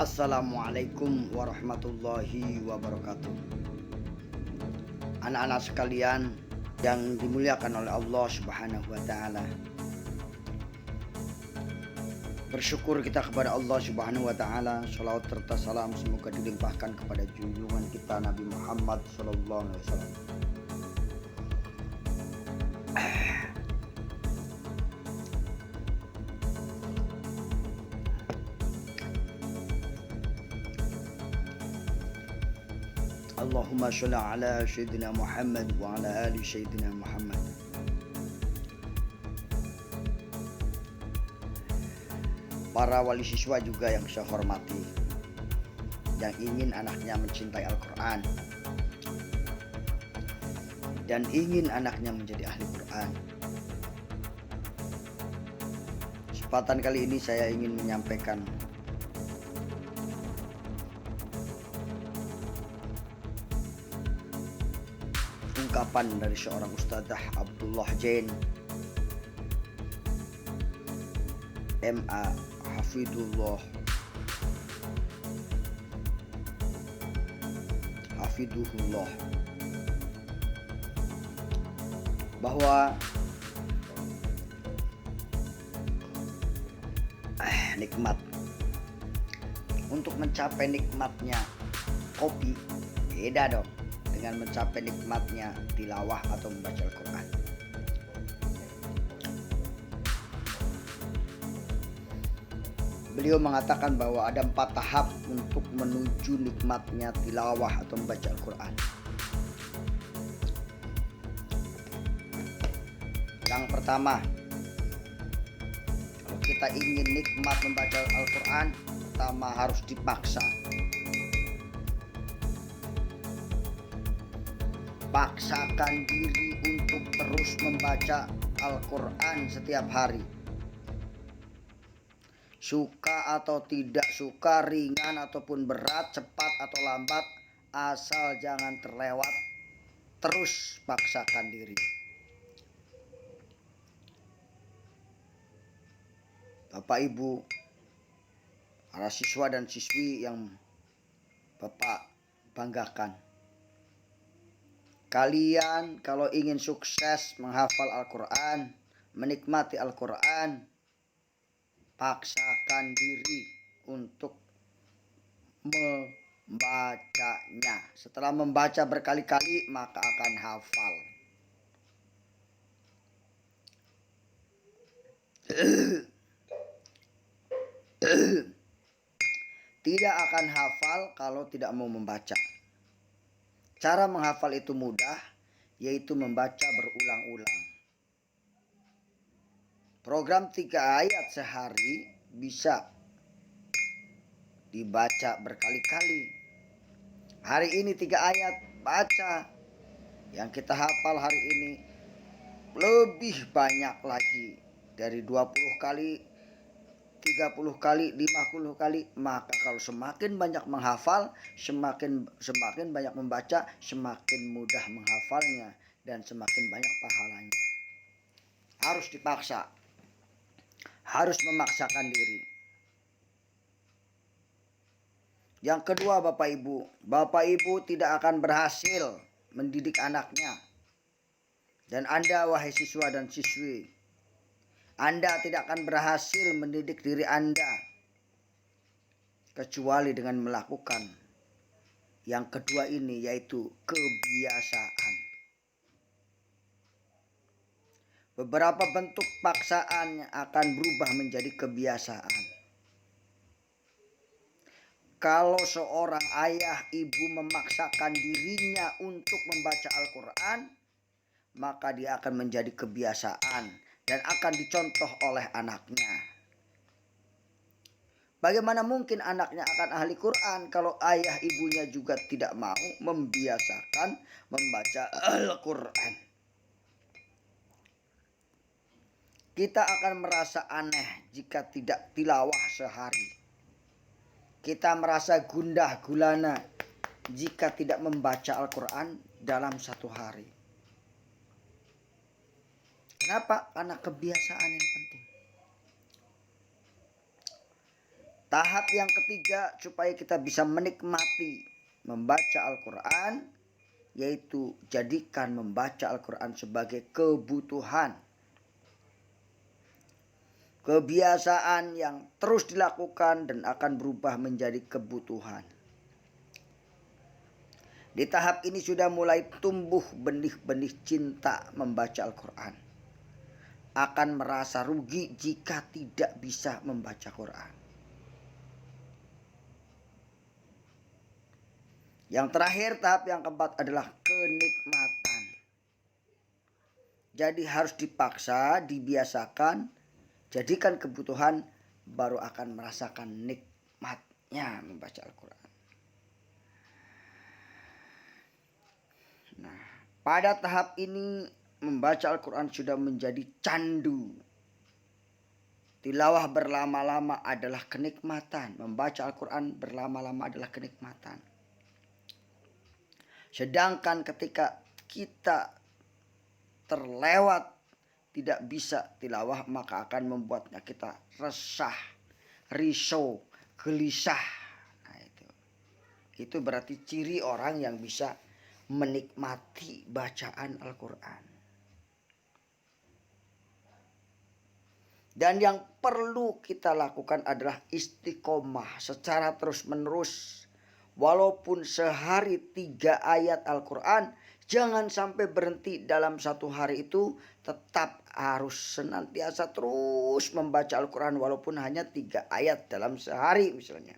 Assalamualaikum warahmatullahi wabarakatuh. Anak-anak sekalian yang dimuliakan oleh Allah Subhanahu wa taala. Bersyukur kita kepada Allah Subhanahu wa taala, shalawat serta salam semoga dilimpahkan kepada junjungan kita Nabi Muhammad sallallahu alaihi wasallam. Allahumma sholli ala sayyidina Muhammad wa ala ali sayyidina Muhammad. Para wali siswa juga yang saya hormati, yang ingin anaknya mencintai Al-Quran dan ingin anaknya menjadi ahli Quran. Kesempatan kali ini saya ingin menyampaikan ungkapan dari seorang Ustadzah Abdullah Jain MA Hafidullah, bahwa nikmat, untuk mencapai nikmatnya kopi beda dong dengan mencapai nikmatnya tilawah atau membaca Al-Quran. Beliau mengatakan bahwa ada 4 tahap untuk menuju nikmatnya tilawah atau membaca Al-Quran. Yang pertama, kalau kita ingin nikmat membaca Al-Quran, pertama harus dipaksa. Paksakan diri untuk terus membaca Al-Quran setiap hari. Suka atau tidak suka, ringan ataupun berat, cepat atau lambat, asal jangan terlewat, terus paksakan diri. Bapak Ibu, para siswa dan siswi yang Bapak banggakan, kalian kalau ingin sukses menghafal Al-Quran, menikmati Al-Quran, paksakan diri untuk membacanya. Setelah membaca berkali-kali, maka akan hafal. Tidak akan hafal kalau tidak mau membaca. Cara menghafal itu mudah, yaitu membaca berulang-ulang. Program 3 ayat sehari bisa dibaca berkali-kali. Hari ini 3 ayat baca. Yang kita hafal hari ini lebih banyak lagi, dari 20 kali, 30 kali, 50 kali. Maka kalau semakin banyak menghafal, semakin banyak membaca, semakin mudah menghafalnya dan semakin banyak pahalanya. Harus dipaksa, harus memaksakan diri. Yang kedua, Bapak Ibu tidak akan berhasil mendidik anaknya. Dan Anda, wahai siswa dan siswi, Anda tidak akan berhasil mendidik diri Anda kecuali dengan melakukan yang kedua ini, yaitu kebiasaan. Beberapa bentuk paksaan akan berubah menjadi kebiasaan. Kalau seorang ayah ibu memaksakan dirinya untuk membaca Al-Quran, maka dia akan menjadi kebiasaan dan akan dicontoh oleh anaknya. Bagaimana mungkin anaknya akan ahli Quran kalau ayah ibunya juga tidak mau membiasakan membaca Al-Quran? Kita akan merasa aneh jika tidak tilawah sehari. Kita merasa gundah gulana jika tidak membaca Al-Quran dalam 1 hari. Kenapa? Karena kebiasaan yang penting. Tahap yang ketiga supaya kita bisa menikmati membaca Al-Quran, yaitu jadikan membaca Al-Quran sebagai kebutuhan. Kebiasaan yang terus dilakukan dan akan berubah menjadi kebutuhan. Di tahap ini sudah mulai tumbuh benih-benih cinta membaca Al-Quran. Akan merasa rugi jika tidak bisa membaca Quran. Yang terakhir, tahap yang keempat adalah kenikmatan. Jadi harus dipaksa, dibiasakan, jadikan kebutuhan, baru akan merasakan nikmatnya membaca Al-Quran. Nah, pada tahap ini membaca Al-Quran sudah menjadi candu. Tilawah berlama-lama adalah kenikmatan. Membaca Al-Quran berlama-lama adalah kenikmatan. Sedangkan ketika kita terlewat tidak bisa tilawah, maka akan membuatnya kita resah, risau, gelisah. Nah, itu berarti ciri orang yang bisa menikmati bacaan Al-Quran. Dan yang perlu kita lakukan adalah istiqomah secara terus-menerus. Walaupun sehari 3 ayat Al-Quran, jangan sampai berhenti dalam satu hari itu. Tetap harus senantiasa terus membaca Al-Quran walaupun hanya 3 ayat dalam sehari misalnya.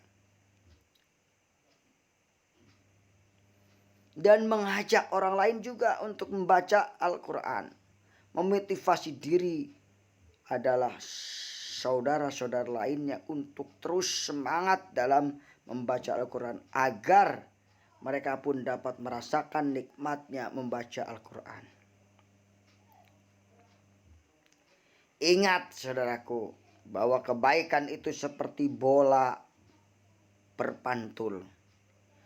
Dan mengajak orang lain juga untuk membaca Al-Quran. Memotivasi diri adalah saudara-saudara lainnya untuk terus semangat dalam membaca Al-Quran agar mereka pun dapat merasakan nikmatnya membaca Al-Quran. Ingat saudaraku, bahwa kebaikan itu seperti bola berpantul.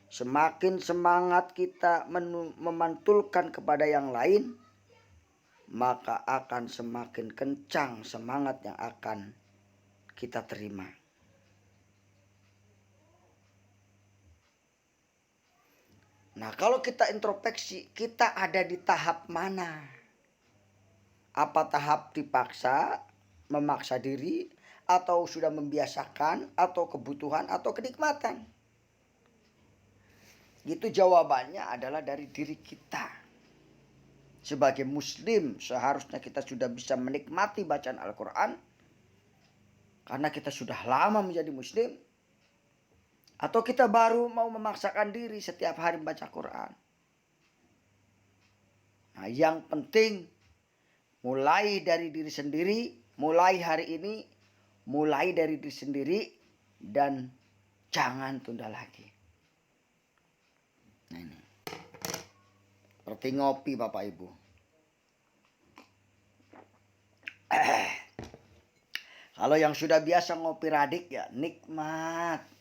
Semakin semangat kita memantulkan kepada yang lain, maka akan semakin kencang semangat yang akan kita terima. Nah, kalau kita introspeksi, kita ada di tahap mana? Apa tahap dipaksa, memaksa diri, atau sudah membiasakan, atau kebutuhan, atau kenikmatan? Itu jawabannya adalah dari diri kita. Sebagai muslim, seharusnya kita sudah bisa menikmati bacaan Al-Quran. Karena kita sudah lama menjadi muslim. Atau kita baru mau memaksakan diri setiap hari membaca Quran. Nah, yang penting mulai dari diri sendiri, mulai hari ini, mulai dari diri sendiri, dan jangan tunda lagi. Nah, ini seperti ngopi Bapak Ibu. Kalau yang sudah biasa ngopi radik ya nikmat.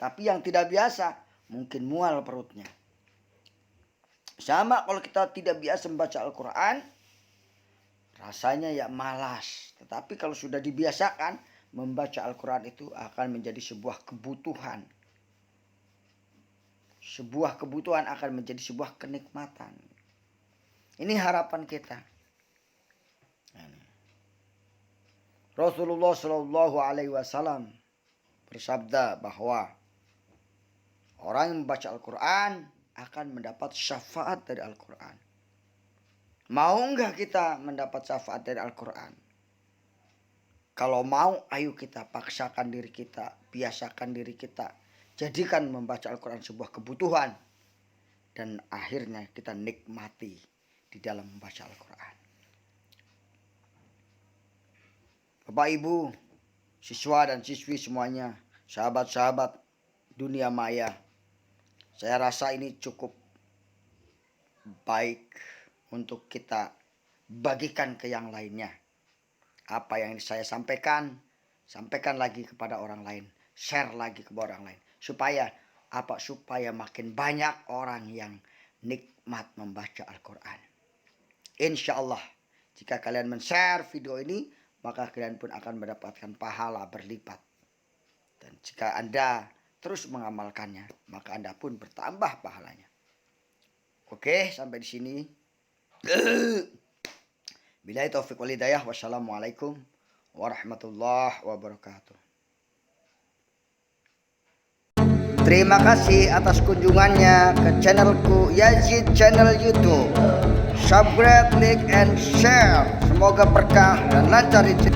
Tapi yang tidak biasa mungkin mual perutnya. Sama kalau kita tidak biasa membaca Al-Quran, rasanya ya malas. Tetapi kalau sudah dibiasakan, membaca Al-Quran itu akan menjadi sebuah kebutuhan. Sebuah kebutuhan akan menjadi sebuah kenikmatan. Ini harapan kita. Rasulullah Shallallahu Alaihi Wasallam bersabda bahwa orang yang membaca Al-Quran akan mendapat syafaat dari Al-Quran. Mau enggak kita mendapat syafaat dari Al-Quran? Kalau mau, ayo kita paksakan diri kita, biasakan diri kita. Jadikan membaca Al-Quran sebuah kebutuhan. Dan akhirnya kita nikmati di dalam membaca Al-Quran. Bapak Ibu, siswa dan siswi semuanya, sahabat-sahabat dunia maya, saya rasa ini cukup baik untuk kita bagikan ke yang lainnya. Apa yang saya sampaikan, sampaikan lagi kepada orang lain, share lagi kepada orang lain, supaya apa? Supaya makin banyak orang yang nikmat membaca Al-Quran. Insya Allah, jika kalian men-share video ini, maka kalian pun akan mendapatkan pahala berlipat. Dan jika Anda terus mengamalkannya, maka Anda pun bertambah pahalanya. Oke, sampai di sini. Billahi taufiq wal hidayah. Wassalamualaikum warahmatullahi wabarakatuh. Terima kasih atas kunjungannya ke channelku Yazid Channel YouTube. Subscribe, like, and share. Semoga berkah dan lancar rezeki.